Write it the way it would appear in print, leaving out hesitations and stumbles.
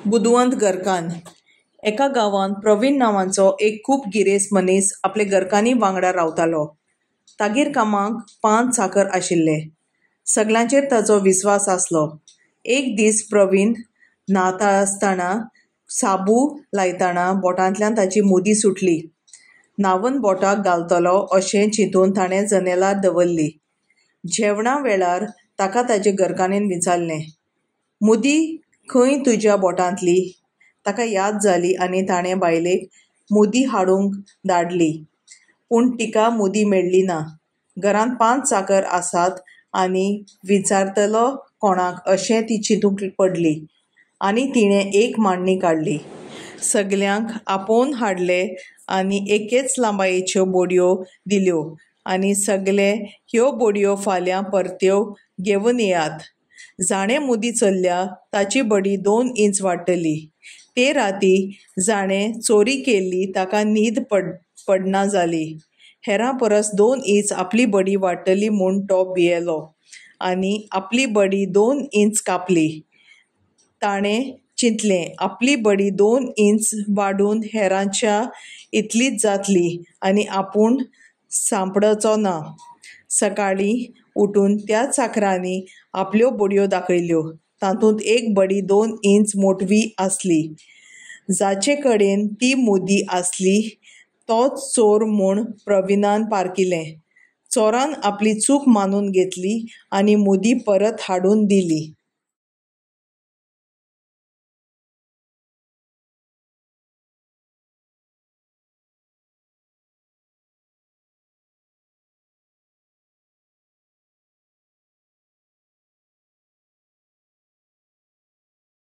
बुदवंत घरकान्न एका गांवांत प्रवीण नांवाचो एक खूब गिरेस्त मनीस आपले घरकान्नी वांगडा रावतालो. तागेर कामाक 5 चाकर आशिल्ले. सगल्यांचेर ताचो विस्वास आसलो. एक दीस प्रवीण न्हाता आसतना साबू लायतना बोटांतल्यान ताची मुदी सुटली. न्हावन बोटाक घालतलो अशें चिंतून ताणें जनेलार दवरली. जेवणा वेळार ताका ताचे घरकान्नीन विचारलें, "मुदी खंय तुज्या बोटांतली?" ताका याद जाली आनी ताणें बायलेक मुदी हाडूंक धाडली. पूण तिका मुदी मेळ्ळी ना. घरांत 5 चाकर आसात आनी विचारतलो कोणाक अशें ती चिंतूंक पडली. आनी तिणें एक मांडणी काडली. सगल्यांक आपोवन हाडले आनी एकेच लांबायेच्यो बोडयो दिल्यो आनी सगळे ह्यो बोडयो फाल्यां परत्यो घेवन येयात. जाणें मुदी चल्ल्या ताची बडी 2 इंच वाडटली. ते राती जाणें चोरी केल्ली ताका न्हीद पडना जाली. हेरां परस 2 इंच आपली बडी वाडटली म्हूण तो भियेलो आनी आपली बडी 2 इंच कापली. ताणें चिंतलें, आपली बडी 2 इंच वाडून हेरांच्या इतलीच जातली आनी आपूण सांपडचो ना. सकाळीं उठून त्या चाकरांनी आपल्यो बडयो दाखयल्यो. तातूंत एक बडी 2 इंच मोटवी आसली. जाचे कडेन ती मुदी आसली तोच चोर म्हूण प्रवीणान पारखिलें. चोरान आपली चूक मानून घेतली आनी मुदी परत हाडून दिली.